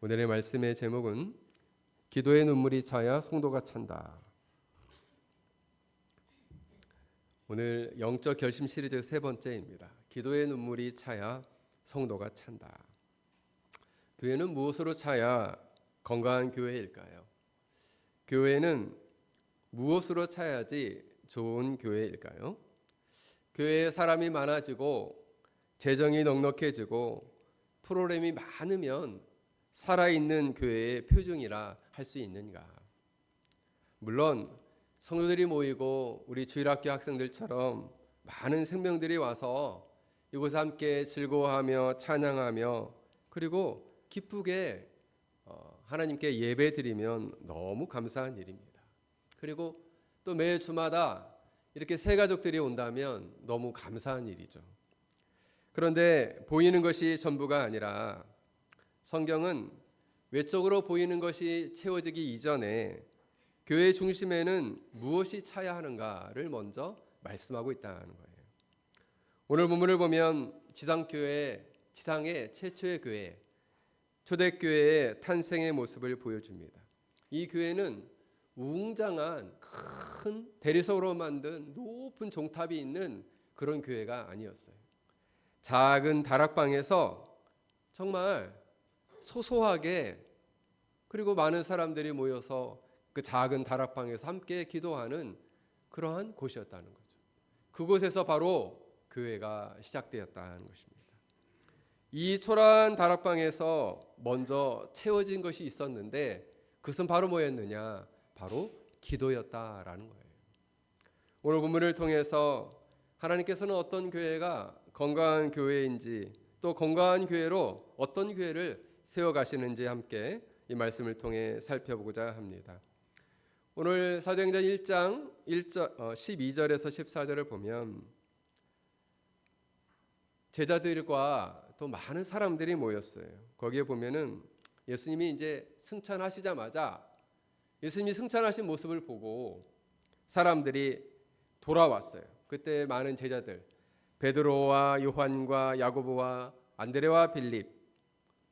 오늘의 말씀의 제목은 기도의 눈물이 차야 성도가 찬다. 오늘 영적 결심 시리즈 세 번째입니다. 기도의 눈물이 차야 성도가 찬다. 교회는 무엇으로 차야 건강한 교회일까요? 교회는 무엇으로 차야지 좋은 교회일까요? 교회에 사람이 많아지고 재정이 넉넉해지고 프로그램이 많으면 살아있는 교회의 표징이라 할 수 있는가? 물론 성도들이 모이고 우리 주일학교 학생들처럼 많은 생명들이 와서 이곳에 함께 즐거워하며 찬양하며 그리고 기쁘게 하나님께 예배 드리면 너무 감사한 일입니다. 그리고 또 매 주마다 이렇게 새 가족들이 온다면 너무 감사한 일이죠. 그런데 보이는 것이 전부가 아니라 성경은 외적으로 보이는 것이 채워지기 이전에 교회 중심에는 무엇이 차야 하는가를 먼저 말씀하고 있다는 거예요. 오늘 본문을 보면 지상의 최초의 교회, 초대교회의 탄생의 모습을 보여줍니다. 이 교회는 웅장한 큰 대리석으로 만든 높은 종탑이 있는 그런 교회가 아니었어요. 작은 다락방에서 정말 소소하게 그리고 많은 사람들이 모여서 그 작은 다락방에서 함께 기도하는 그러한 곳이었다는 거죠. 그곳에서 바로 교회가 시작되었다는 것입니다. 이 초라한 다락방에서 먼저 채워진 것이 있었는데 그것은 바로 뭐였느냐? 바로 기도였다라는 거예요. 오늘 본문을 통해서 하나님께서는 어떤 교회가 건강한 교회인지 또 건강한 교회로 어떤 교회를 세워가시는지 함께 이 말씀을 통해 살펴보고자 합니다. 오늘 사도행전 1장 12절에서 14절을 보면 제자들과 또 많은 사람들이 모였어요. 거기에 보면은 예수님이 이제 승천하시자마자 예수님이 승천하신 모습을 보고 사람들이 돌아왔어요. 그때 많은 제자들 베드로와 요한과 야고보와 안드레와 빌립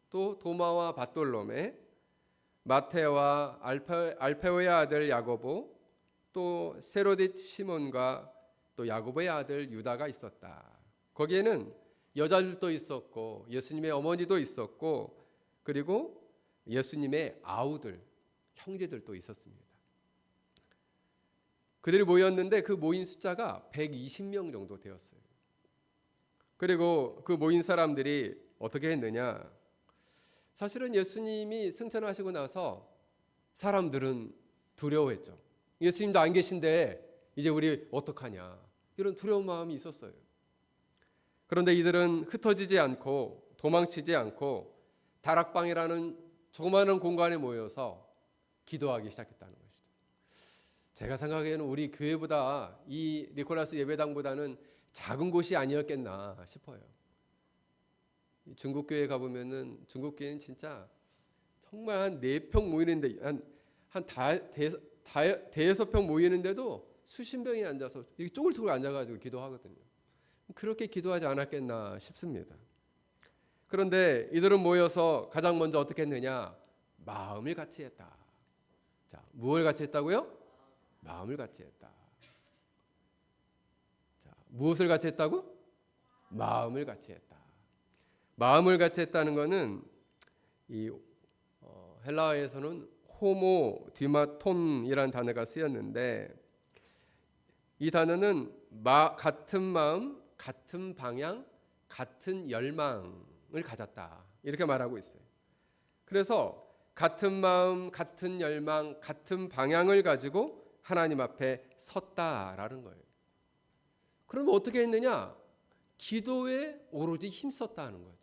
또 도마와 바돌로메 마테와 알페오의 아들 야고보 또 세로딧 시몬과 또 야고보의 아들 유다가 있었다. 거기에는 여자들도 있었고 예수님의 어머니도 있었고 그리고 예수님의 아우들 형제들도 있었습니다. 그들이 모였는데 그 모인 숫자가 120명 정도 되었어요. 그리고 그 모인 사람들이 어떻게 했느냐? 사실은 예수님이 승천하시고 나서 사람들은 두려워했죠. 예수님도 안 계신데 이제 우리 어떡하냐? 이런 두려운 마음이 있었어요. 그런데 이들은 흩어지지 않고 도망치지 않고 다락방이라는 조그마한 공간에 모여서 기도하기 시작했다는 것이죠. 제가 생각하기에는 우리 교회보다 이 니콜라스 예배당보다는 작은 곳이 아니었겠나 싶어요. 중국 교회 가보면은 중국 교회는 진짜 정말 한 4평 모이는데 한 대여섯 평 모이는데도 수십 명이 앉아서 이렇게 쪼글쪼글 앉아가지고 기도하거든요. 그렇게 기도하지 않았겠나 싶습니다. 그런데 이들은 모여서 가장 먼저 어떻게 했느냐? 마음을 같이 했다. 자, 무엇을 같이 했다고요? 마음을 같이 했다. 자, 무엇을 같이 했다고? 마음을 같이 했다. 마음을 같이 했다는 것은 이 헬라어에서는 호모 디마톤이라는 단어가 쓰였는데 이 단어는 같은 마음, 같은 방향, 같은 열망을 가졌다 이렇게 말하고 있어요. 그래서 같은 마음, 같은 열망, 같은 방향을 가지고 하나님 앞에 섰다라는 거예요. 그러면 어떻게 했느냐? 기도에 오로지 힘썼다는 거죠.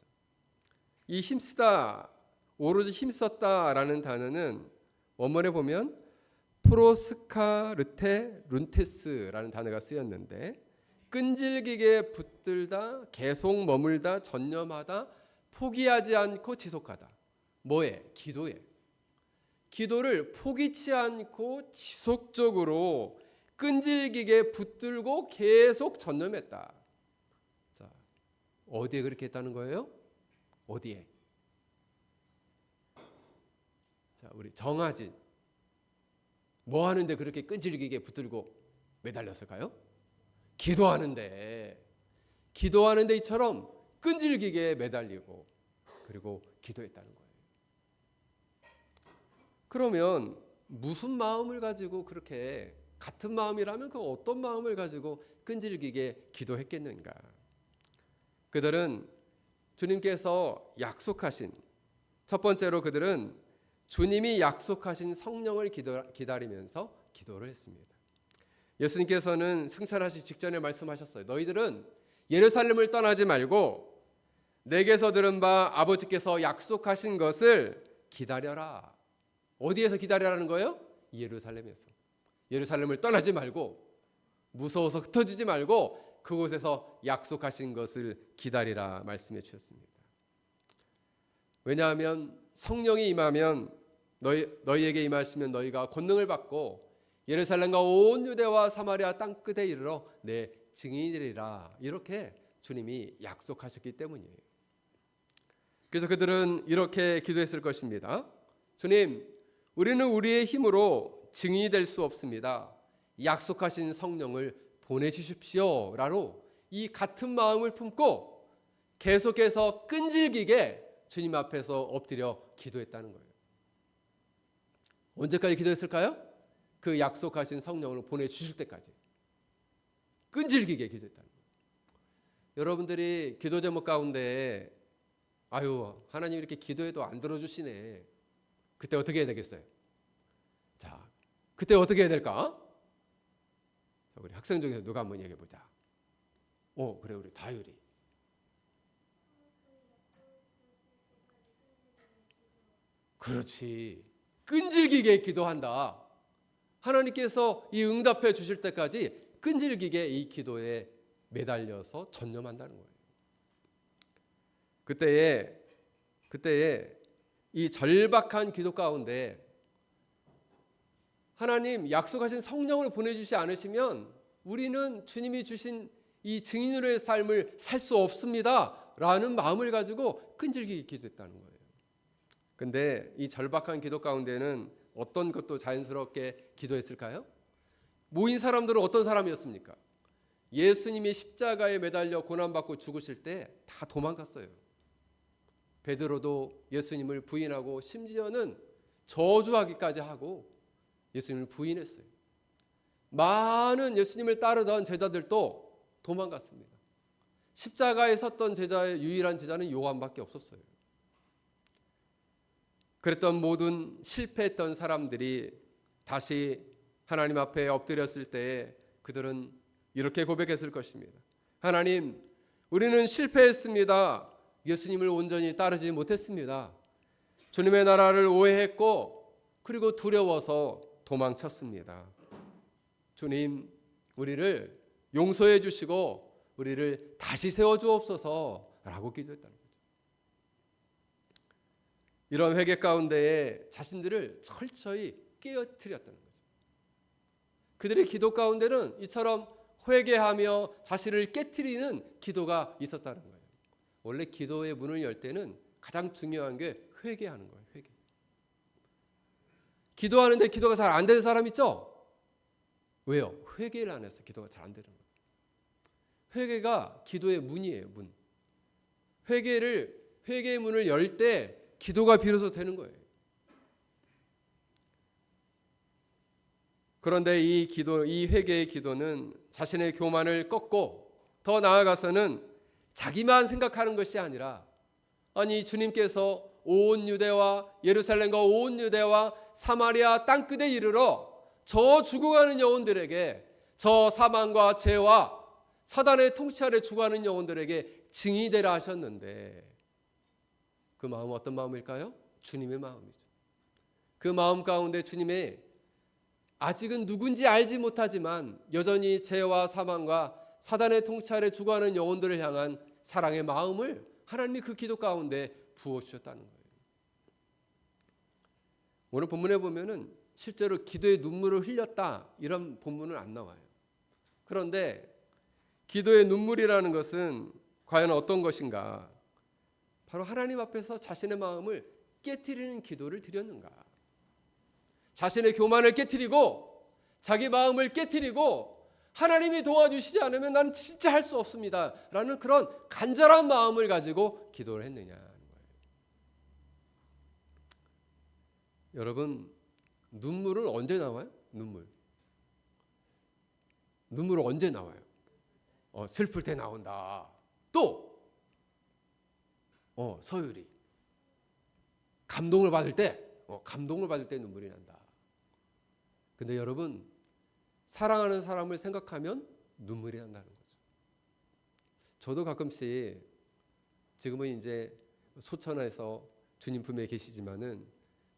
이 힘쓰다, 오로지 힘썼다라는 단어는 원문에 보면 프로스카르테 룬테스라는 단어가 쓰였는데 끈질기게 붙들다, 계속 머물다, 전념하다, 포기하지 않고 지속하다. 뭐에? 기도에. 기도를 포기치 않고 지속적으로 끈질기게 붙들고 계속 전념했다. 자, 어디에 그렇게 했다는 거예요? 어디에? 자, 우리 정아진 뭐 하는데 그렇게 끈질기게 붙들고 매달렸을까요? 기도하는데 이처럼 끈질기게 매달리고 그리고 기도했다는 거예요. 그러면 무슨 마음을 가지고 그렇게 같은 마음이라면 그 어떤 마음을 가지고 끈질기게 기도했겠는가? 그들은 주님께서 약속하신 첫 번째로 그들은 주님이 약속하신 성령을 기다리면서 기도를 했습니다. 예수님께서는 승천하시기 직전에 말씀하셨어요. 너희들은 예루살렘을 떠나지 말고 내게서 들은 바 아버지께서 약속하신 것을 기다려라. 어디에서 기다려라는 거예요? 예루살렘에서. 예루살렘을 떠나지 말고 무서워서 흩어지지 말고 그곳에서 약속하신 것을 기다리라 말씀해 주셨습니다. 왜냐하면 성령이 임하면 너희에게 임하시면 너희가 권능을 받고 예루살렘과 온 유대와 사마리아 땅 끝에 이르러 내 증인이리라 이렇게 주님이 약속하셨기 때문이에요. 그래서 그들은 이렇게 기도했을 것입니다. 주님, 우리는 우리의 힘으로 증인이 될 수 없습니다. 약속하신 성령을 보내주십시오 라로 이 같은 마음을 품고 계속해서 끈질기게 주님 앞에서 엎드려 기도했다는 거예요. 언제까지 기도했을까요? 그 약속하신 성령을 보내주실 때까지 끈질기게 기도했다는 거예요. 여러분들이 기도 제목 가운데 아유 하나님 이렇게 기도해도 안 들어주시네. 그때 어떻게 해야 되겠어요? 자, 그때 어떻게 해야 될까? 우리 학생 중에서 누가 한번 얘기해 보자. 그래 우리 다율이. 그렇지. 끈질기게 기도한다. 하나님께서 이 응답해 주실 때까지 끈질기게 이 기도에 매달려서 전념한다는 거예요. 그때에 이 절박한 기도 가운데 하나님 약속하신 성령을 보내주지 않으시면 우리는 주님이 주신 이 증인으로의 삶을 살 수 없습니다 라는 마음을 가지고 끈질기게 기도했다는 거예요. 근데 이 절박한 기도 가운데는 어떤 것도 자연스럽게 기도했을까요? 모인 사람들은 어떤 사람이었습니까? 예수님이 십자가에 매달려 고난받고 죽으실 때 다 도망갔어요. 베드로도 예수님을 부인하고 심지어는 저주하기까지 하고 예수님을 부인했어요. 많은 예수님을 따르던 제자들도 도망갔습니다. 십자가에 섰던 제자의 유일한 제자는 요한밖에 없었어요. 그랬던 모든 실패했던 사람들이 다시 하나님 앞에 엎드렸을 때에 그들은 이렇게 고백했을 것입니다. 하나님, 우리는 실패했습니다. 예수님을 온전히 따르지 못했습니다. 주님의 나라를 오해했고 그리고 두려워서 도망쳤습니다. 주님, 우리를 용서해 주시고 우리를 다시 세워주옵소서 라고 기도했다는 거죠. 이런 회개 가운데에 자신들을 철저히 깨어뜨렸다는 거죠. 그들의 기도 가운데는 이처럼 회개하며 자신을 깨트리는 기도가 있었다는 거예요. 원래 기도의 문을 열 때는 가장 중요한 게 회개하는 거예요. 회개. 기도하는데 기도가 잘 안 되는 사람 있죠? 왜요? 회개를 안 해서 기도가 잘 안 되는 거예요. 회개가 기도의 문이에요. 문. 회개의 문을 열 때 기도가 비로소 되는 거예요. 그런데 이 회개의 기도는 자신의 교만을 꺾고 더 나아가서는 자기만 생각하는 것이 아니라 아니 주님께서 온 유대와 예루살렘과 온 유대와 사마리아 땅끝에 이르러 저 죽어가는 영혼들에게 저 사망과 죄와 사단의 통치 아래 죽어가는 영혼들에게 증인이 되라 하셨는데 그 마음은 어떤 마음일까요? 주님의 마음이죠. 그 마음 가운데 주님의 아직은 누군지 알지 못하지만 여전히 죄와 사망과 사단의 통치 아래 죽어가는 영혼들을 향한 사랑의 마음을 하나님이 그 기도 가운데 부어주셨다는 거예요. 오늘 본문에 보면은 실제로 기도의 눈물을 흘렸다 이런 본문은 안 나와요. 그런데 기도의 눈물이라는 것은 과연 어떤 것인가? 바로 하나님 앞에서 자신의 마음을 깨트리는 기도를 드렸는가? 자신의 교만을 깨트리고 자기 마음을 깨트리고 하나님이 도와주시지 않으면 나는 진짜 할 수 없습니다 라는 그런 간절한 마음을 가지고 기도를 했느냐 하는 거예요. 여러분, 눈물은 언제 나와요? 눈물은 언제 나와요? 슬플 때 나온다. 또 서율이 감동을 받을 때 눈물이 난다. 근데 여러분, 사랑하는 사람을 생각하면 눈물이 난다는 거죠. 저도 가끔씩 지금은 이제 소천에서 주님 품에 계시지만은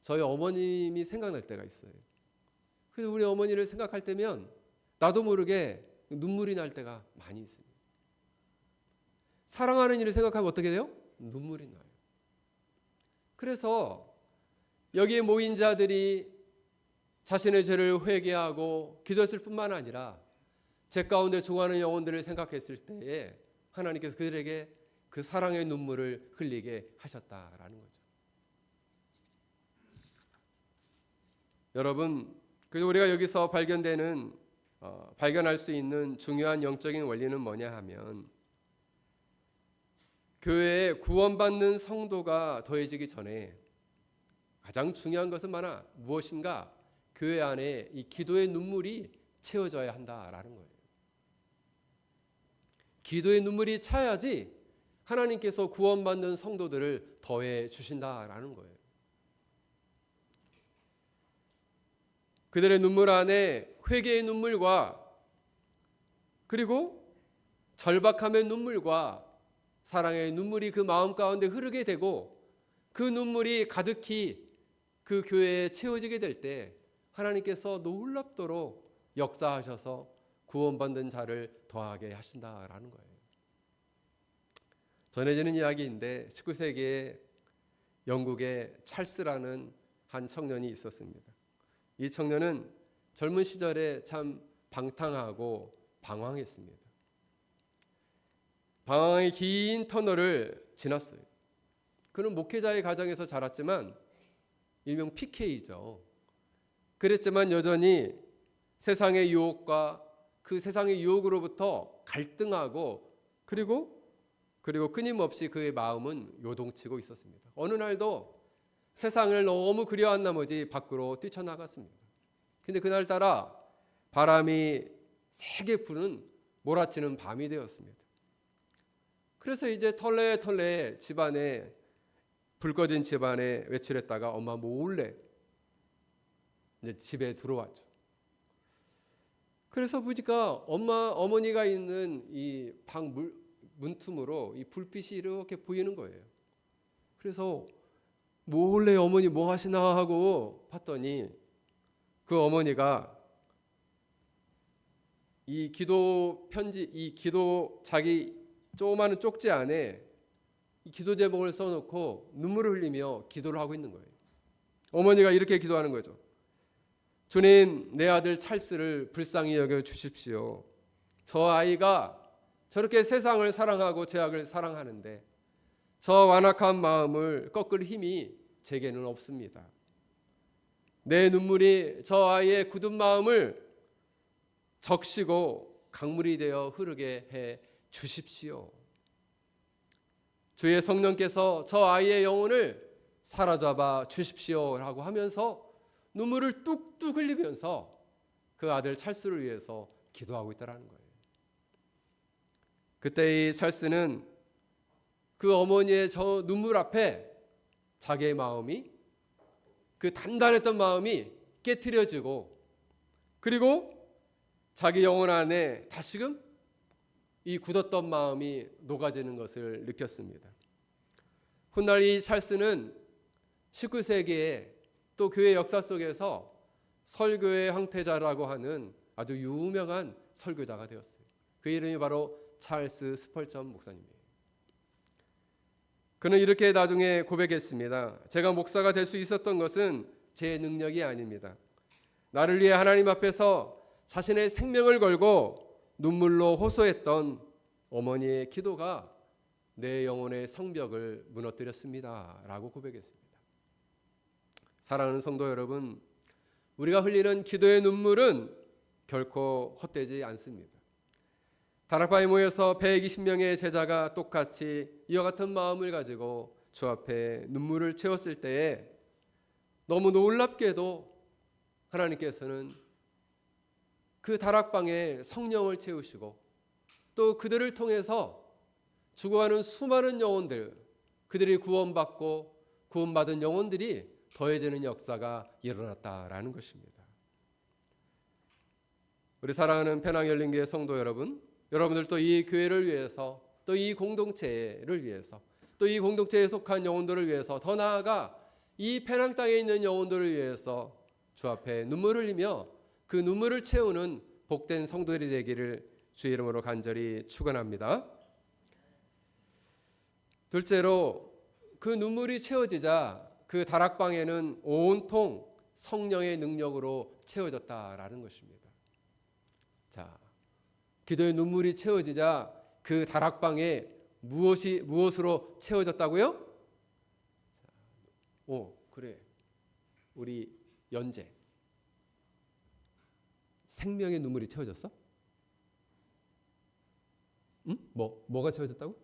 저희 어머님이 생각날 때가 있어요. 그래서 우리 어머니를 생각할 때면 나도 모르게 눈물이 날 때가 많이 있습니다. 사랑하는 일을 생각하면 어떻게 돼요? 눈물이 나요. 그래서 여기에 모인 자들이 자신의 죄를 회개하고 기도했을 뿐만 아니라 제 가운데 중하는 영혼들을 생각했을 때에 하나님께서 그들에게 그 사랑의 눈물을 흘리게 하셨다라는 거죠. 여러분, 그래서 우리가 여기서 발견할 수 있는 중요한 영적인 원리는 뭐냐 하면, 교회에 구원받는 성도가 더해지기 전에 가장 중요한 것은 무엇인가? 교회 안에 이 기도의 눈물이 채워져야 한다라는 거예요. 기도의 눈물이 차야지 하나님께서 구원받는 성도들을 더해 주신다라는 거예요. 그들의 눈물 안에 회개의 눈물과 그리고 절박함의 눈물과 사랑의 눈물이 그 마음 가운데 흐르게 되고 그 눈물이 가득히 그 교회에 채워지게 될 때 하나님께서 놀랍도록 역사하셔서 구원받는 자를 더하게 하신다라는 거예요. 전해지는 이야기인데 19세기에 영국의 찰스라는 한 청년이 있었습니다. 이 청년은 젊은 시절에 참 방탕하고 방황했습니다. 방황의 긴 터널을 지났어요. 그는 목회자의 가정에서 자랐지만 일명 PK죠. 그랬지만 여전히 세상의 유혹과 그 세상의 유혹으로부터 갈등하고 그리고 끊임없이 그의 마음은 요동치고 있었습니다. 어느 날도 세상을 너무 그리워한 나머지 밖으로 뛰쳐나갔습니다. 근데 그날따라 바람이 세게 부는 몰아치는 밤이 되었습니다. 그래서 이제 털레 집안에 불 꺼진 집안에 외출했다가 엄마 몰래 이제 집에 들어왔죠. 그래서 보니까 어머니가 있는 이 방 문틈으로 이 불빛이 이렇게 보이는 거예요. 그래서 몰래 어머니 뭐 하시나 하고 봤더니 그 어머니가 이 기도 편지, 자기 조그마한 쪽지 안에 이 기도 제목을 써놓고 눈물을 흘리며 기도를 하고 있는 거예요. 어머니가 이렇게 기도하는 거죠. 주님, 내 아들 찰스를 불쌍히 여겨 주십시오. 저 아이가 저렇게 세상을 사랑하고 죄악을 사랑하는데 저 완악한 마음을 꺾을 힘이 제게는 없습니다. 내 눈물이 저 아이의 굳은 마음을 적시고 강물이 되어 흐르게 해 주십시오. 주의 성령께서 저 아이의 영혼을 사로잡아 주십시오라고 하면서 눈물을 뚝뚝 흘리면서 그 아들 찰스를 위해서 기도하고 있다는 거예요. 그때 이 찰스는 그 어머니의 저 눈물 앞에 자기의 마음이, 그 단단했던 마음이 깨트려지고 그리고 자기 영혼 안에 다시금 이 굳었던 마음이 녹아지는 것을 느꼈습니다. 훗날 이 찰스는 19세기에 또 교회 역사 속에서 설교의 황태자라고 하는 아주 유명한 설교자가 되었어요. 그 이름이 바로 찰스 스펄전 목사님이에요. 그는 이렇게 나중에 고백했습니다. 제가 목사가 될 수 있었던 것은 제 능력이 아닙니다. 나를 위해 하나님 앞에서 자신의 생명을 걸고 눈물로 호소했던 어머니의 기도가 내 영혼의 성벽을 무너뜨렸습니다 라고 고백했습니다. 사랑하는 성도 여러분, 우리가 흘리는 기도의 눈물은 결코 헛되지 않습니다. 다락방에 모여서 120명의 제자가 똑같이 이와 같은 마음을 가지고 주 앞에 눈물을 채웠을 때에 너무 놀랍게도 하나님께서는 그 다락방에 성령을 채우시고 또 그들을 통해서 죽어가는 수많은 영혼들, 그들이 구원받고 구원받은 영혼들이 더해지는 역사가 일어났다라는 것입니다. 우리 사랑하는 penang열린교회 성도 여러분, 여러분들도 이 교회를 위해서, 또 이 공동체를 위해서, 또 이 공동체에 속한 영혼들을 위해서, 더 나아가 이 페낭 땅에 있는 영혼들을 위해서 주 앞에 눈물을 흘리며 그 눈물을 채우는 복된 성도들이 되기를 주의 이름으로 간절히 축원합니다. 둘째로, 그 눈물이 채워지자 그 다락방에는 온통 성령의 능력으로 채워졌다라는 것입니다. 자, 기도의 눈물이 채워지자 그 다락방에 무엇으로 채워졌다고요? 그래. 우리 연재. 생명의 눈물이 채워졌어? 응? 뭐가 채워졌다고?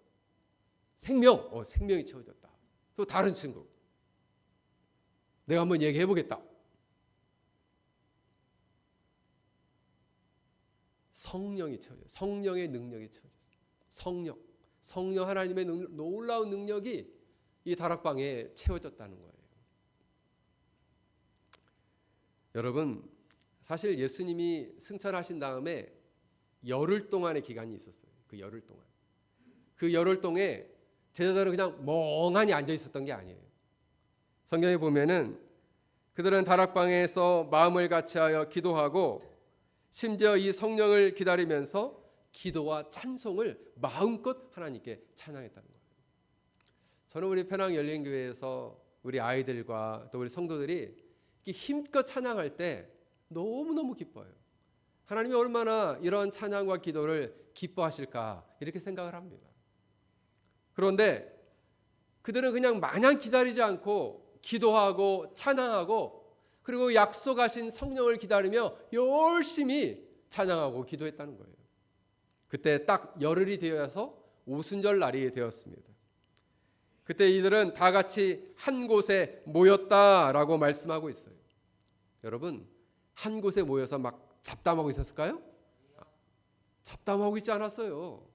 생명. 생명이 채워졌다. 또 다른 친구. 내가 한번 얘기해 보겠다. 성령이 채워졌어요. 성령의 능력이 채워졌어요. 성령 하나님의 놀라운 능력이 이 다락방에 채워졌다는 거예요. 여러분, 사실 예수님이 승천하신 다음에 열흘 동안의 기간이 있었어요. 그 열흘 동안. 그 열흘 동안에 제자들은 그냥 멍하니 앉아 있었던 게 아니에요. 성경에 보면은 그들은 다락방에서 마음을 같이하여 기도하고 심지어 이 성령을 기다리면서 기도와 찬송을 마음껏 하나님께 찬양했다는 거예요. 저는 우리 penang열린교회에서 우리 아이들과 또 우리 성도들이 힘껏 찬양할 때 너무너무 기뻐요. 하나님이 얼마나 이런 찬양과 기도를 기뻐하실까 이렇게 생각을 합니다. 그런데 그들은 그냥 마냥 기다리지 않고 기도하고 찬양하고 그리고 약속하신 성령을 기다리며 열심히 찬양하고 기도했다는 거예요. 그때 딱 열흘이 되어서 오순절 날이 되었습니다. 그때 이들은 다 같이 한 곳에 모였다라고 말씀하고 있어요. 여러분, 한 곳에 모여서 막 잡담하고 있었을까요? 잡담하고 있지 않았어요.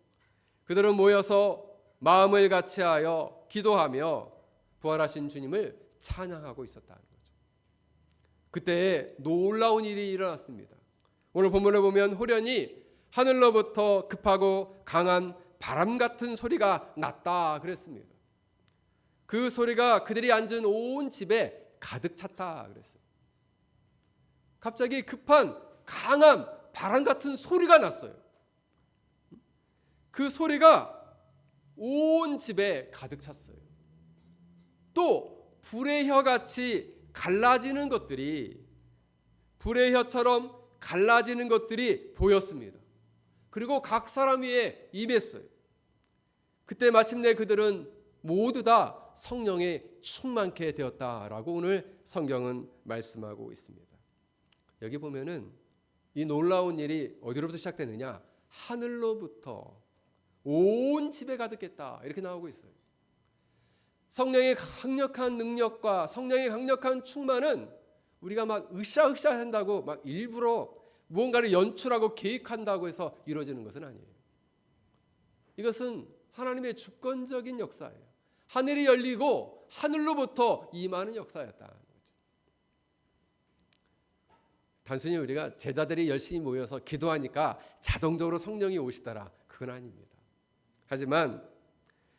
그들은 모여서 마음을 같이하여 기도하며 부활하신 주님을 찬양하고 있었다는 거죠. 그때 놀라운 일이 일어났습니다. 오늘 본문을 보면 호련히 하늘로부터 급하고 강한 바람 같은 소리가 났다 그랬습니다. 그 소리가 그들이 앉은 온 집에 가득 찼다 그랬어요. 갑자기 급한 강한 바람 같은 소리가 났어요. 그 소리가 온 집에 가득 찼어요. 또 불의 혀같이 갈라지는 것들이 불의 혀처럼 갈라지는 것들이 보였습니다. 그리고 각 사람 위에 임했어요. 그때 마침내 그들은 모두 다 성령에 충만케 되었다라고 오늘 성경은 말씀하고 있습니다. 여기 보면은 이 놀라운 일이 어디로부터 시작되느냐? 하늘로부터 온 집에 가득했다 이렇게 나오고 있어요. 성령의 강력한 능력과 성령의 강력한 충만은 우리가 막 으쌰으쌰 한다고 막 일부러 무언가를 연출하고 계획한다고 해서 이루어지는 것은 아니에요. 이것은 하나님의 주권적인 역사예요. 하늘이 열리고 하늘로부터 임하는 역사였다는 거죠. 단순히 우리가 제자들이 열심히 모여서 기도하니까 자동적으로 성령이 오시더라, 그건 아닙니다. 하지만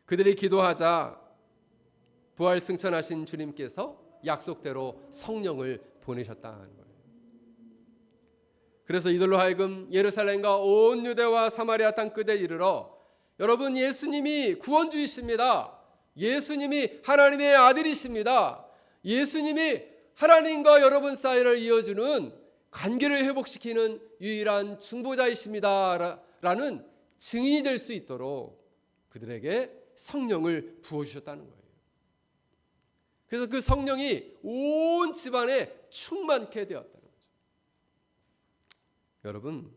그들이 기도하자 부활 승천하신 주님께서 약속대로 성령을 보내셨다는 거예요. 그래서 이들로 하여금 예루살렘과 온 유대와 사마리아 땅 끝에 이르러 여러분, 예수님이 구원주이십니다. 예수님이 하나님의 아들이십니다. 예수님이 하나님과 여러분 사이를 이어주는 관계를 회복시키는 유일한 중보자이십니다 라는 증인이 될 수 있도록 그들에게 성령을 부어주셨다는 거예요. 그래서 그 성령이 온 집안에 충만케 되었다는 거예요. 여러분,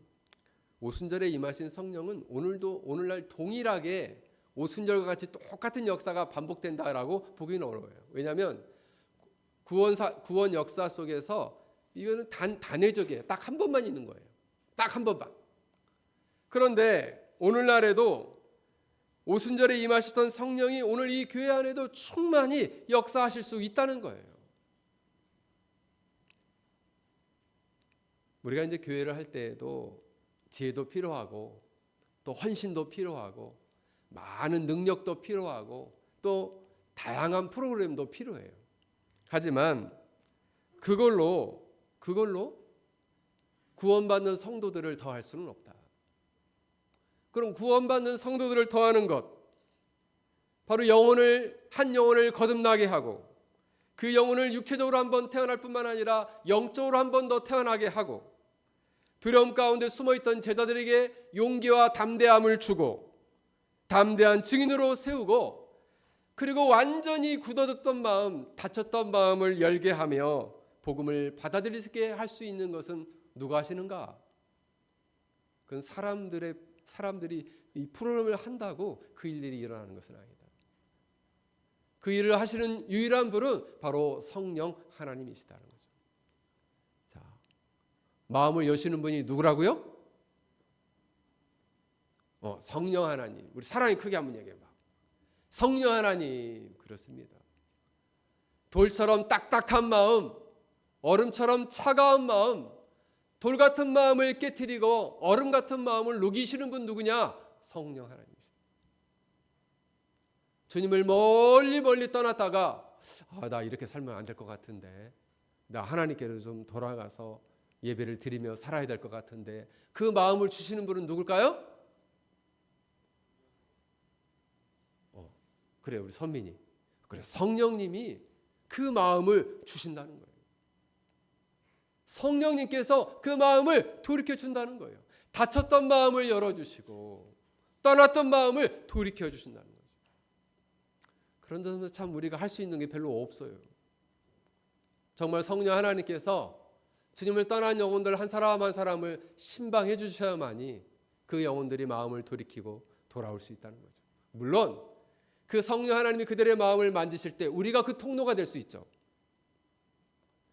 오순절에 임하신 성령은 오늘도 오늘날 동일하게 오순절과 같이 똑같은 역사가 반복된다라고 보기는 어려워요. 왜냐하면 구원 역사 속에서 이거는 단회적이에요. 딱 한 번만 있는 거예요. 딱 한 번만. 그런데 오늘날에도 오순절에 임하시던 성령이 오늘 이 교회 안에도 충만히 역사하실 수 있다는 거예요. 우리가 이제 교회를 할 때에도 지혜도 필요하고 또 헌신도 필요하고 많은 능력도 필요하고 또 다양한 프로그램도 필요해요. 하지만 그걸로 구원받는 성도들을 더할 수는 없다. 그럼 구원받는 성도들을 더하는 것, 바로 한 영혼을 거듭나게 하고 그 영혼을 육체적으로 한번 태어날 뿐만 아니라 영적으로 한 번 더 태어나게 하고 두려움 가운데 숨어있던 제자들에게 용기와 담대함을 주고 담대한 증인으로 세우고 그리고 완전히 굳어졌던 마음, 닫혔던 마음을 열게 하며 복음을 받아들이게 할 수 있는 것은 누가 하시는가? 그건 사람들이 이 프로그램을 한다고 그 일들이 일어나는 것은 아니다. 그 일을 하시는 유일한 분은 바로 성령 하나님이시다는 거죠. 자, 마음을 여시는 분이 누구라고요? 성령 하나님. 우리 사랑이 크게 한번 얘기해봐. 성령 하나님. 그렇습니다. 돌처럼 딱딱한 마음, 얼음처럼 차가운 마음, 돌 같은 마음을 깨트리고 얼음 같은 마음을 녹이시는 분 누구냐? 성령 하나님이시다. 주님을 멀리 떠났다가 나 이렇게 살면 안 될 것 같은데, 나 하나님께로 좀 돌아가서 예배를 드리며 살아야 될 것 같은데, 그 마음을 주시는 분은 누굴까요? 그래, 우리 선민이. 그래, 성령님이 그 마음을 주신다는 거예요. 성령님께서 그 마음을 돌이켜 준다는 거예요. 닫혔던 마음을 열어주시고 떠났던 마음을 돌이켜 주신다는 거죠. 그런 점에서 참 우리가 할 수 있는 게 별로 없어요. 정말 성령 하나님께서 주님을 떠난 영혼들 한 사람 한 사람을 신방해 주셔야만이 그 영혼들이 마음을 돌이키고 돌아올 수 있다는 거죠. 물론 그 성령 하나님이 그들의 마음을 만지실 때 우리가 그 통로가 될 수 있죠.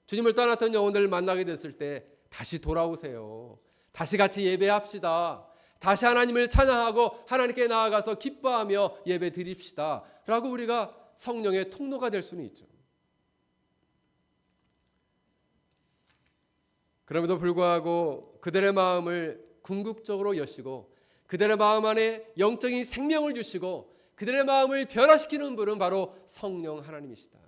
주님을 떠났던 영혼들을 만나게 됐을 때 다시 돌아오세요. 다시 같이 예배합시다. 다시 하나님을 찬양하고 하나님께 나아가서 기뻐하며 예배 드립시다 라고 우리가 성령의 통로가 될 수는 있죠. 그럼에도 불구하고 그들의 마음을 궁극적으로 여시고 그들의 마음 안에 영적인 생명을 주시고 그들의 마음을 변화시키는 분은 바로 성령 하나님이시다.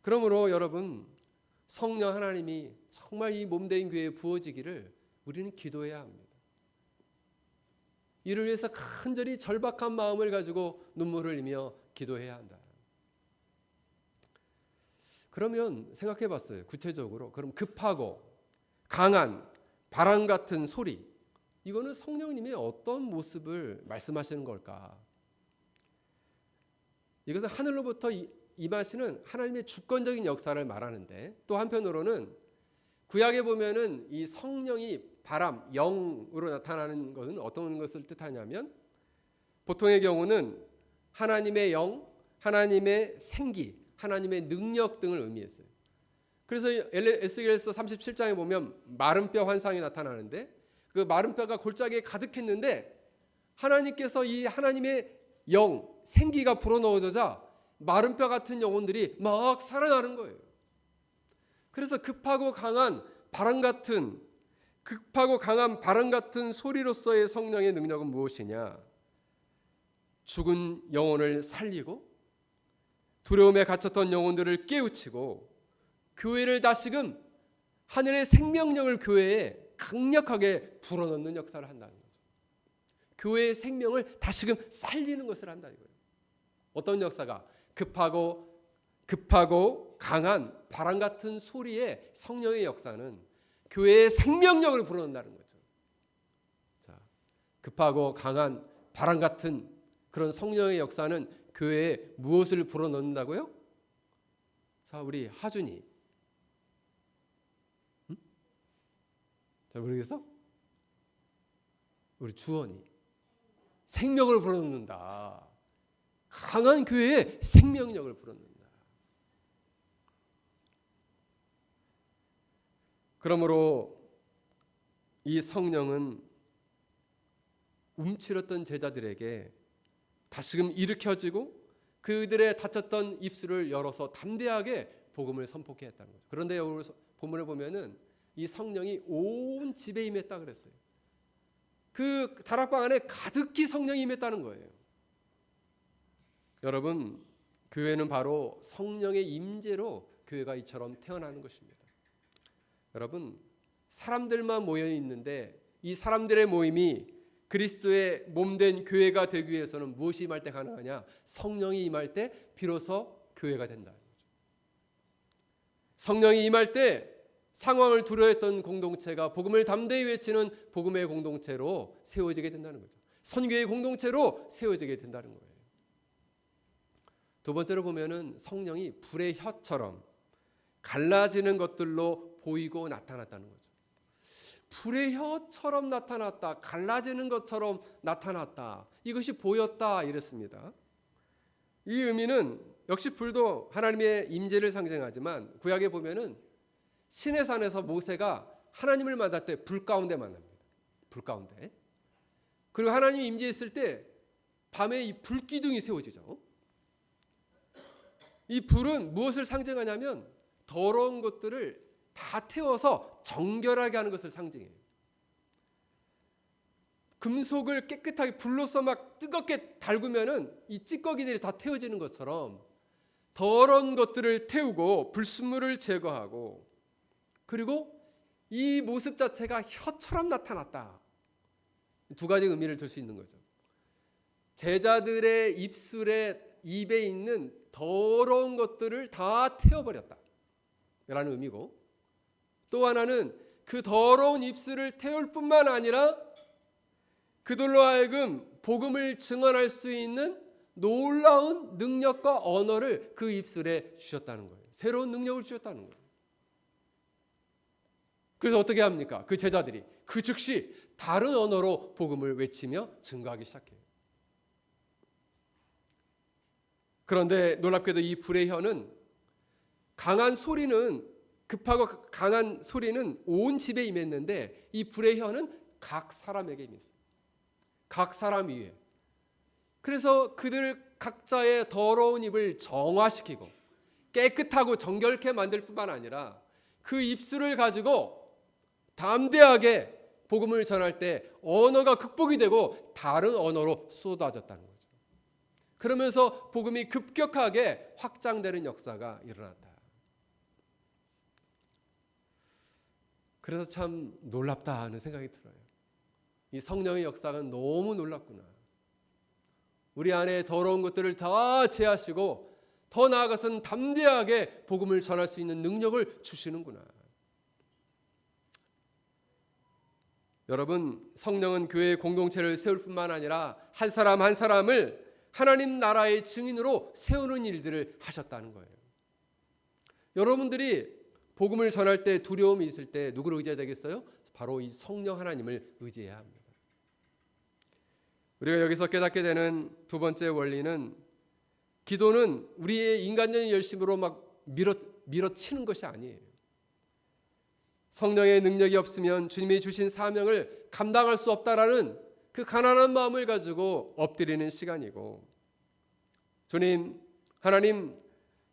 그러므로 여러분, 성령 하나님이 정말 이 몸된 교회에 부어지기를 우리는 기도해야 합니다. 이를 위해서 간절히 절박한 마음을 가지고 눈물을 흘리며 기도해야 한다. 그러면 생각해 봤어요. 구체적으로. 그럼 급하고 강한 바람 같은 소리, 이거는 성령님의 어떤 모습을 말씀하시는 걸까? 이것은 하늘로부터 임하시는 하나님의 주권적인 역사를 말하는데, 또 한편으로는 구약에 보면은 이 성령이 바람, 영으로 나타나는 것은 어떤 것을 뜻하냐면, 보통의 경우는 하나님의 영, 하나님의 생기, 하나님의 능력 등을 의미했어요. 그래서 에스겔서 37장에 보면 마른 뼈 환상이 나타나는데, 그 마른 뼈가 골짜기에 가득했는데 하나님께서 이 하나님의 영, 생기가 불어넣어져자 마른 뼈 같은 영혼들이 막 살아나는 거예요. 그래서 급하고 강한 바람 같은 소리로서의 성령의 능력은 무엇이냐? 죽은 영혼을 살리고 두려움에 갇혔던 영혼들을 깨우치고 교회를 다시금 하늘의 생명력을 교회에 강력하게 불어넣는 역사를 한다는 거죠. 교회의 생명을 다시금 살리는 것을 한다 이거예요. 어떤 역사가? 급하고 강한 바람 같은 소리의 성령의 역사는 교회의 생명력을 불어넣는다는 거죠. 자, 급하고 강한 바람 같은 그런 성령의 역사는 교회에 무엇을 불어넣는다고요? 자, 우리 하준이 잘 모르겠어? 우리 주원이 생명을 불어넣는다. 강한 교회에 생명력을 불어넣는다. 그러므로 이 성령은 움츠렸던 제자들에게 다시금 일으켜지고 그들의 닫혔던 입술을 열어서 담대하게 복음을 선포케 했다는 거죠. 그런데 오늘 본문을 보면은 이 성령이 온 집에 임했다 그랬어요. 그 다락방 안에 가득히 성령이 임했다는 거예요. 여러분, 교회는 바로 성령의 임재로 교회가 이처럼 태어나는 것입니다. 여러분, 사람들만 모여 있는데 이 사람들의 모임이 그리스도의 몸된 교회가 되기 위해서는 무엇이 임할 때 가능하냐? 성령이 임할 때 비로소 교회가 된다는 거죠. 성령이 임할 때 상황을 두려워했던 공동체가 복음을 담대히 외치는 복음의 공동체로 세워지게 된다는 거죠. 선교의 공동체로 세워지게 된다는 거예요. 두 번째로 보면은 성령이 불의 혀처럼 갈라지는 것들로 보이고 나타났다는 거죠. 불의 혀처럼 나타났다, 갈라지는 것처럼 나타났다, 이것이 보였다 이랬습니다. 이 의미는 역시 불도 하나님의 임재를 상징하지만 구약에 보면은 시내산에서 모세가 하나님을 만날 때 불 가운데 만납니다. 불 가운데. 그리고 하나님이 임재했을 때 밤에 이 불기둥이 세워지죠. 이 불은 무엇을 상징하냐면 더러운 것들을 다 태워서 정결하게 하는 것을 상징해요. 금속을 깨끗하게 불로서 막 뜨겁게 달구면은 이 찌꺼기들이 다 태워지는 것처럼 더러운 것들을 태우고 불순물을 제거하고, 그리고 이 모습 자체가 혀처럼 나타났다. 두 가지 의미를 들 수 있는 거죠. 제자들의 입에 있는 더러운 것들을 다 태워버렸다 라는 의미고, 또 하나는 그 더러운 입술을 태울 뿐만 아니라 그들로 하여금 복음을 증언할 수 있는 놀라운 능력과 언어를 그 입술에 주셨다는 거예요. 새로운 능력을 주셨다는 거예요. 그래서 어떻게 합니까? 그 제자들이 그 즉시 다른 언어로 복음을 외치며 증거하기 시작해요. 그런데 놀랍게도 이 불의 혀는 급하고 강한 소리는 온 집에 임했는데 이 불의 혀는 각 사람에게 임했어요. 각 사람 위에. 그래서 그들 각자의 더러운 입을 정화시키고 깨끗하고 정결케 만들 뿐만 아니라 그 입술을 가지고 담대하게 복음을 전할 때 언어가 극복이 되고 다른 언어로 쏟아졌다는 거죠. 그러면서 복음이 급격하게 확장되는 역사가 일어났다. 그래서 참 놀랍다 하는 생각이 들어요. 이 성령의 역사가 너무 놀랍구나. 우리 안에 더러운 것들을 다 제하시고 더 나아가서는 담대하게 복음을 전할 수 있는 능력을 주시는구나. 여러분, 성령은 교회의 공동체를 세울 뿐만 아니라 한 사람 한 사람을 하나님 나라의 증인으로 세우는 일들을 하셨다는 거예요. 여러분들이 복음을 전할 때 두려움이 있을 때 누구를 의지해야 되겠어요? 바로 이 성령 하나님을 의지해야 합니다. 우리가 여기서 깨닫게 되는 두 번째 원리는 기도는 우리의 인간적인 열심으로 막 밀어치는 것이 아니에요. 성령의 능력이 없으면 주님이 주신 사명을 감당할 수 없다라는 그 가난한 마음을 가지고 엎드리는 시간이고, 주님, 하나님,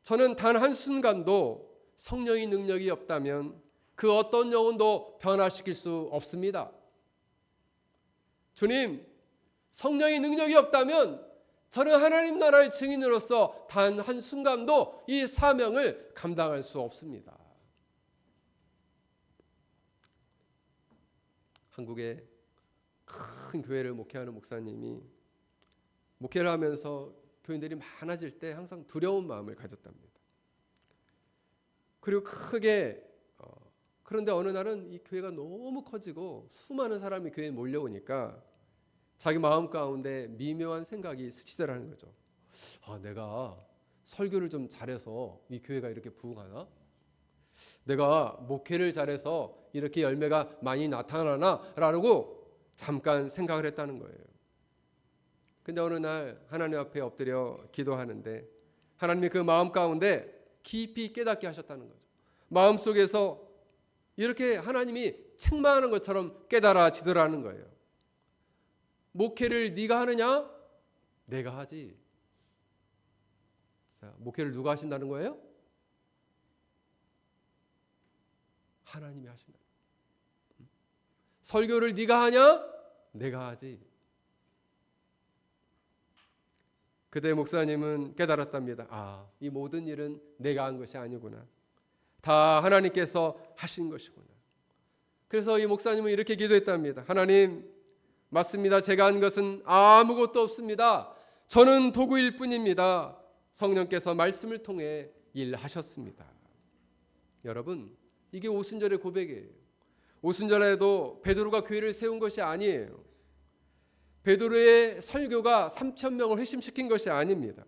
저는 단 한순간도 성령의 능력이 없다면 그 어떤 영혼도 변화시킬 수 없습니다. 주님, 성령의 능력이 없다면 저는 하나님 나라의 증인으로서 단 한순간도 이 사명을 감당할 수 없습니다. 한국의 큰 교회를 목회하는 목사님이 목회를 하면서 교인들이 많아질 때 항상 두려운 마음을 가졌답니다. 그리고 그런데 어느 날은 이 교회가 너무 커지고 수많은 사람이 교회에 몰려오니까 자기 마음 가운데 미묘한 생각이 스치더라는 거죠. 내가 설교를 좀 잘해서 이 교회가 이렇게 부흥하나? 내가 목회를 잘해서 이렇게 열매가 많이 나타나나? 라고 잠깐 생각을 했다는 거예요. 근데 어느 날 하나님 앞에 엎드려 기도하는데 하나님이 그 마음 가운데 깊이 깨닫게 하셨다는 거죠. 마음속에서 이렇게 하나님이 책망하는 것처럼 깨달아지더라는 거예요. 목회를 네가 하느냐? 내가 하지. 자, 목회를 누가 하신다는 거예요? 하나님이 하신다. 설교를 네가 하냐? 내가 하지. 그때 목사님은 깨달았답니다. 이 모든 일은 내가 한 것이 아니구나. 다 하나님께서 하신 것이구나. 그래서 이 목사님은 이렇게 기도했답니다. 하나님, 맞습니다. 제가 한 것은 아무것도 없습니다. 저는 도구일 뿐입니다. 성령께서 말씀을 통해 일하셨습니다. 여러분, 이게 오순절의 고백이에요. 오순절에도 베드로가 교회를 세운 것이 아니에요. 베드로의 설교가 3,000명을 회심시킨 것이 아닙니다.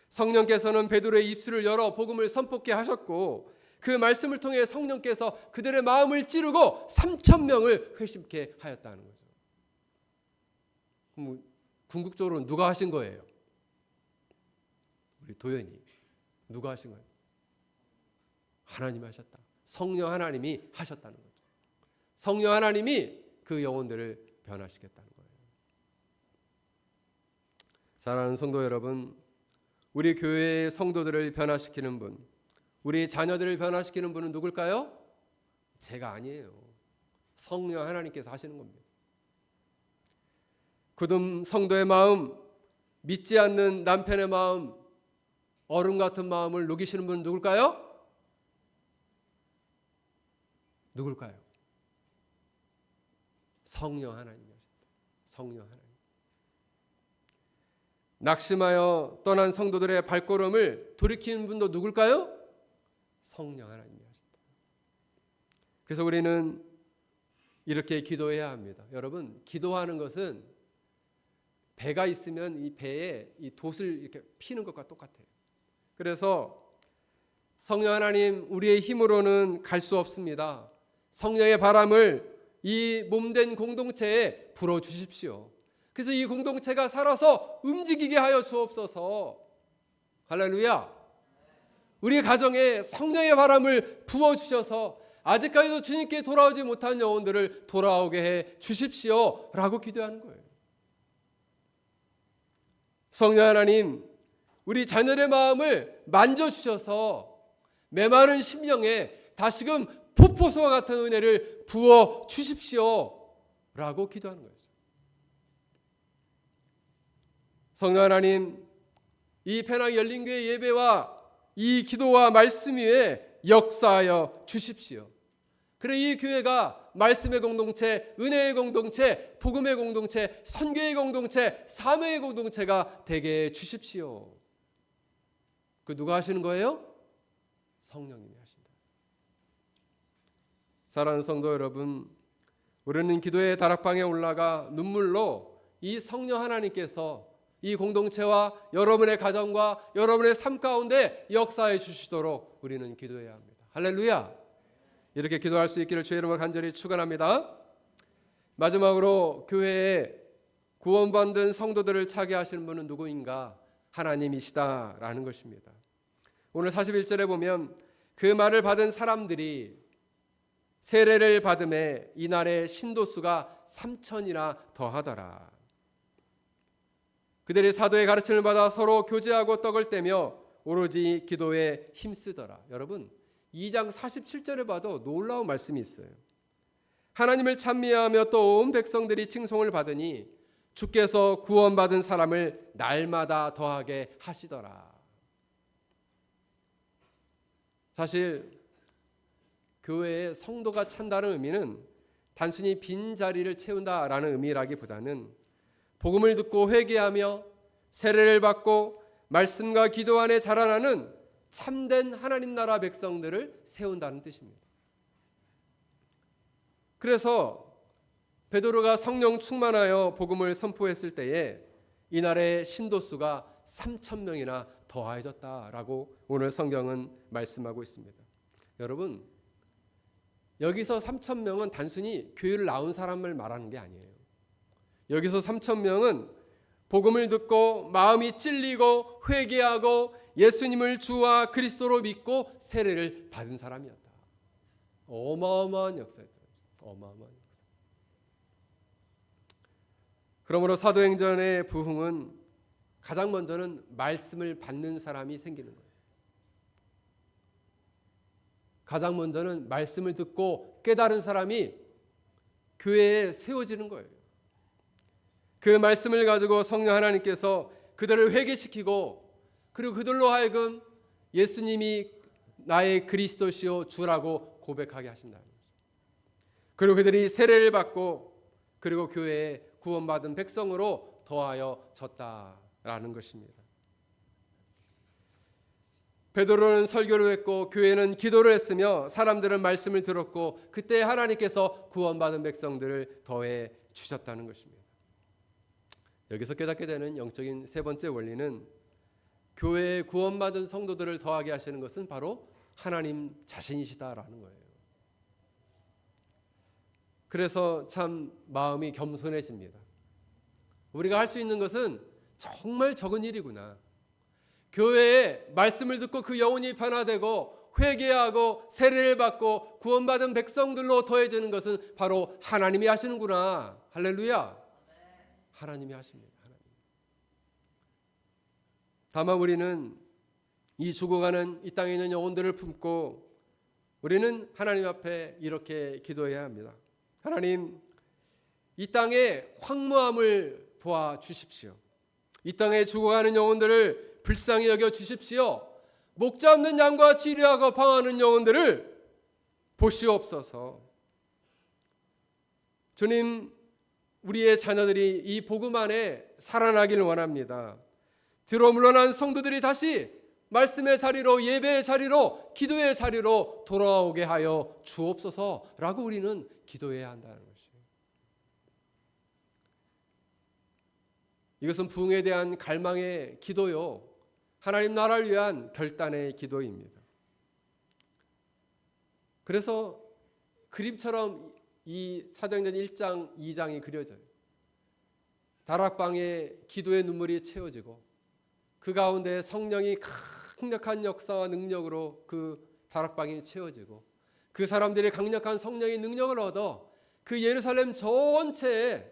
성령께서는 베드로의 입술을 열어 복음을 선포케 하셨고 그 말씀을 통해 성령께서 그들의 마음을 찌르고 3,000명을 회심케 하였다는 거죠. 궁극적으로 누가 하신 거예요? 우리 도연이. 누가 하신 거예요? 하나님이 하셨다. 성령 하나님이 하셨다는 거죠. 성령 하나님이 그 영혼들을 변화시켰다는 거예요. 사랑하는 성도 여러분, 우리 교회의 성도들을 변화시키는 분, 우리 자녀들을 변화시키는 분은 누굴까요? 제가 아니에요. 성령 하나님께서 하시는 겁니다. 굳은 성도의 마음, 믿지 않는 남편의 마음, 얼음 같은 마음을 녹이시는 분은 누굴까요? 누굴까요? 성령 하나님이십니다. 성령 하나님. 낙심하여 떠난 성도들의 발걸음을 돌이키는 분도 누굴까요? 성령 하나님이십니다. 그래서 우리는 이렇게 기도해야 합니다. 여러분, 기도하는 것은 배가 있으면 이 배에 이 돛을 이렇게 피는 것과 똑같아요. 그래서 성령 하나님, 우리의 힘으로는 갈 수 없습니다. 성령의 바람을 이 몸된 공동체에 불어 주십시오. 그래서 이 공동체가 살아서 움직이게 하여 주옵소서. 할렐루야. 우리 가정에 성령의 바람을 부어 주셔서 아직까지도 주님께 돌아오지 못한 영혼들을 돌아오게 해 주십시오 라고 기도하는 거예요. 성령 하나님, 우리 자녀의 마음을 만져주셔서 메마른 심령에 다시금 폭포수와 같은 은혜를 부어 주십시오 라고 기도하는 거죠. 성령 하나님, 이 페낭 열린교회 예배와 이 기도와 말씀 위에 역사하여 주십시오. 그래 이 교회가 말씀의 공동체, 은혜의 공동체, 복음의 공동체, 선교의 공동체, 사명의 공동체가 되게 해 주십시오. 그 누가 하시는 거예요? 성령님이 하신다. 사랑하는 성도 여러분, 우리는 기도의 다락방에 올라가 눈물로 이 성령 하나님께서 이 공동체와 여러분의 가정과 여러분의 삶 가운데 역사해 주시도록 우리는 기도해야 합니다. 할렐루야. 이렇게 기도할 수 있기를 주의 이름으로 간절히 축원합니다. 마지막으로 교회에 구원받은 성도들을 차게 하시는 분은 누구인가? 하나님이시다라는 것입니다. 오늘 41절에 보면 그 말을 받은 사람들이 세례를 받음에 이날의 신도수가 3,000이나 더하더라. 그들이 사도의 가르침을 받아 서로 교제하고 떡을 떼며 오로지 기도에 힘쓰더라. 여러분, 2장 47절에 봐도 놀라운 말씀이 있어요. 하나님을 찬미하며 또 온 백성들이 칭송을 받으니 주께서 구원받은 사람을 날마다 더하게 하시더라. 사실 교회에 성도가 찬다는 의미는 단순히 빈 자리를 채운다라는 의미라기보다는 복음을 듣고 회개하며 세례를 받고 말씀과 기도 안에 자라나는 참된 하나님 나라 백성들을 세운다는 뜻입니다. 그래서 베드로가 성령 충만하여 복음을 선포했을 때에 이날의 신도수가 3,000명이나 더해졌다라고 오늘 성경은 말씀하고 있습니다. 여러분, 여기서 3,000명은 단순히 교회를 나온 사람을 말하는 게 아니에요. 여기서 3,000명은 복음을 듣고 마음이 찔리고 회개하고 예수님을 주와 그리스도로 믿고 세례를 받은 사람이었다. 어마어마한 역사였다. 어마어마한 역사. 그러므로 사도행전의 부흥은 가장 먼저는 말씀을 받는 사람이 생기는 거예요. 가장 먼저는 말씀을 듣고 깨달은 사람이 교회에 세워지는 거예요. 그 말씀을 가지고 성령 하나님께서 그들을 회개시키고 그리고 그들로 하여금 예수님이 나의 그리스도시요 주라고 고백하게 하신다는 거죠. 그리고 그들이 세례를 받고 그리고 교회에 구원받은 백성으로 더하여졌다라는 것입니다. 베드로는 설교를 했고 교회는 기도를 했으며 사람들은 말씀을 들었고 그때 하나님께서 구원받은 백성들을 더해 주셨다는 것입니다. 여기서 깨닫게 되는 영적인 세 번째 원리는 교회에 구원받은 성도들을 더하게 하시는 것은 바로 하나님 자신이시다라는 거예요. 그래서 참 마음이 겸손해집니다. 우리가 할 수 있는 것은 정말 적은 일이구나. 교회에 말씀을 듣고 그 영혼이 변화되고 회개하고 세례를 받고 구원받은 백성들로 더해지는 것은 바로 하나님이 하시는구나. 할렐루야. 하나님이 하십니다. 하나님. 다만 우리는 이 죽어가는 이 땅에 있는 영혼들을 품고 우리는 하나님 앞에 이렇게 기도해야 합니다. 하나님, 이 땅의 황무함을 보아 주십시오. 이 땅에 죽어가는 영혼들을 불쌍히 여겨 주십시오. 목자 없는 양과 치료하고 방황하는 영혼들을 보시옵소서. 주님, 우리의 자녀들이 이 복음 안에 살아나길 원합니다. 뒤로 물러난 성도들이 다시 말씀의 자리로, 예배의 자리로, 기도의 자리로 돌아오게 하여 주옵소서라고 우리는 기도해야 한다는 것이에요. 이것은 부흥에 대한 갈망의 기도요, 하나님 나라를 위한 결단의 기도입니다. 그래서 그림처럼 이 사도행전 1장, 2장이 그려져요. 다락방에 기도의 눈물이 채워지고 그 가운데 성령이 강력한 역사와 능력으로 그 다락방이 채워지고 그 사람들이 강력한 성령의 능력을 얻어 그 예루살렘 전체에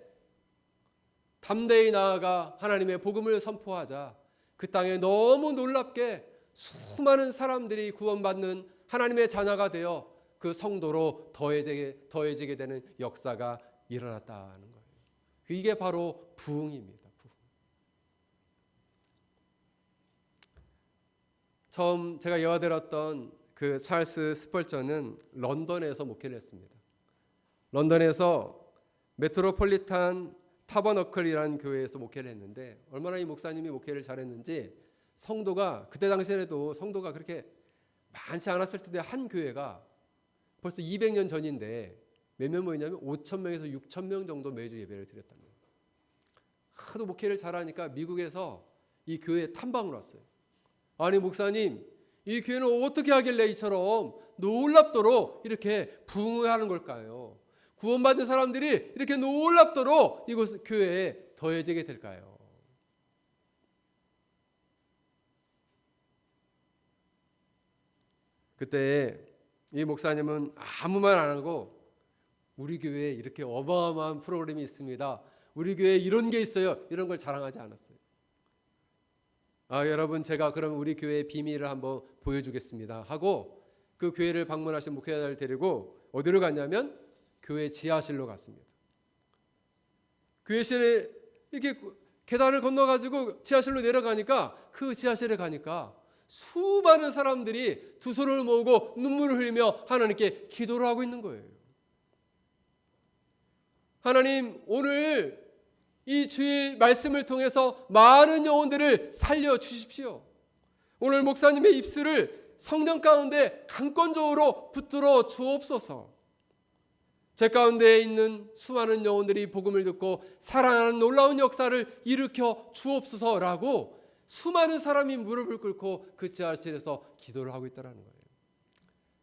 담대히 나아가 하나님의 복음을 선포하자 그 땅에 너무 놀랍게 수많은 사람들이 구원받는 하나님의 자녀가 되어 그 성도로 더해지게 되는 역사가 일어났다는 거예요. 이게 바로 부흥입니다. 부흥. 처음 제가 예화드렸던 그 찰스 스펄전은 런던에서 목회를 했습니다. 런던에서 메트로폴리탄 타버너클이라는 교회에서 목회를 했는데 얼마나 이 목사님이 목회를 잘했는지 성도가 그때 당시에도 성도가 그렇게 많지 않았을 텐데 한 교회가 벌써 200년 전인데 몇 명 모이냐면 5,000명에서 6,000명 정도 매주 예배를 드렸다는 거예요. 하도 목회를 잘하니까 미국에서 이 교회에 탐방을 왔어요. 아니 목사님, 이 교회는 어떻게 하길래 이처럼 놀랍도록 이렇게 부흥하는 걸까요? 구원받은 사람들이 이렇게 놀랍도록 이곳 교회에 더해지게 될까요? 그때 이 목사님은 아무 말 안 하고 우리 교회에 이렇게 어마어마한 프로그램이 있습니다. 우리 교회에 이런 게 있어요. 이런 걸 자랑하지 않았어요. 여러분 제가 그럼 우리 교회의 비밀을 한번 보여주겠습니다 하고 그 교회를 방문하신 목회자를 데리고 어디로 갔냐면 교회 지하실로 갔습니다. 교회실에 이렇게 계단을 건너가지고 지하실로 내려가니까 그 지하실에 가니까 수많은 사람들이 두 손을 모으고 눈물을 흘리며 하나님께 기도를 하고 있는 거예요. 하나님, 오늘 이 주일 말씀을 통해서 많은 영혼들을 살려주십시오. 오늘 목사님의 입술을 성령 가운데 강권적으로 붙들어 주옵소서. 제 가운데 있는 수많은 영혼들이 복음을 듣고 살아나는 놀라운 역사를 일으켜 주옵소서라고 수많은 사람이 무릎을 꿇고 그 지하실에서 기도를 하고 있다는 거예요.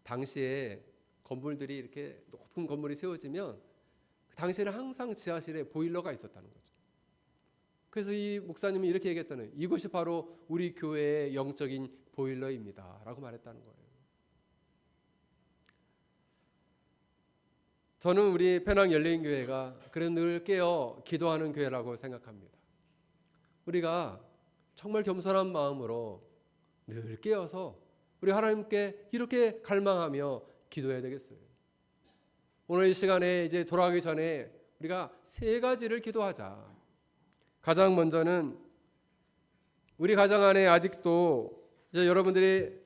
당시에 건물들이 이렇게 높은 건물이 세워지면 당시에는 항상 지하실에 보일러가 있었다는 거죠. 그래서 이 목사님은 이렇게 얘기했다는, 이것이 바로 우리 교회의 영적인 보일러입니다 라고 말했다는 거예요. 저는 우리 penang 열린교회가 그래 늘 깨어 기도하는 교회라고 생각합니다. 우리가 정말 겸손한 마음으로 늘 깨어서 우리 하나님께 이렇게 갈망하며 기도해야 되겠어요. 오늘 이 시간에 이제 돌아가기 전에 우리가 세 가지를 기도하자. 가장 먼저는 우리 가정 안에 아직도 이제 여러분들이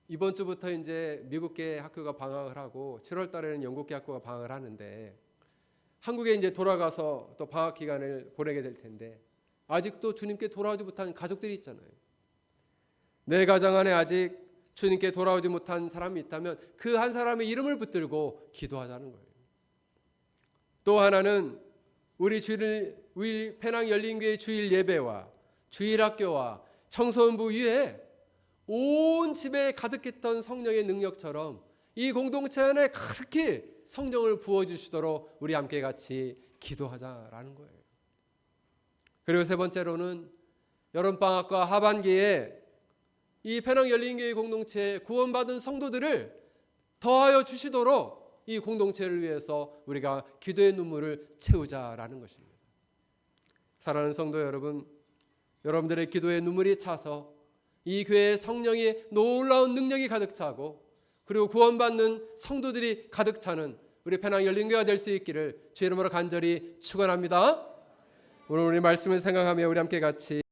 이번 주부터 이제 미국계 학교가 방학을 하고 7월 달에는 영국계 학교가 방학을 하는데 한국에 이제 돌아가서 또 방학 기간을 보내게 될 텐데 아직도 주님께 돌아오지 못한 가족들이 있잖아요. 내 가정 안에 아직 주님께 돌아오지 못한 사람이 있다면 그 한 사람의 이름을 붙들고 기도하자는 거예요. 또 하나는 우리 penang 열린교회 주일 예배와 주일 학교와 청소년부 위에 온 집에 가득했던 성령의 능력처럼 이 공동체 안에 가득히 성령을 부어주시도록 우리 함께 같이 기도하자라는 거예요. 그리고 세 번째로는 여름방학과 하반기에 이 penang 열린교회 공동체에 구원받은 성도들을 더하여 주시도록 이 공동체를 위해서 우리가 기도의 눈물을 채우자라는 것입니다. 사랑하는 성도 여러분, 여러분들의 기도의 눈물이 차서 이 교회에 성령의 놀라운 능력이 가득 차고 그리고 구원받는 성도들이 가득 차는 우리 penang 열린교회가 될 수 있기를 주의 이름으로 간절히 축원합니다. 오늘 우리 말씀을 생각하며 우리 함께 같이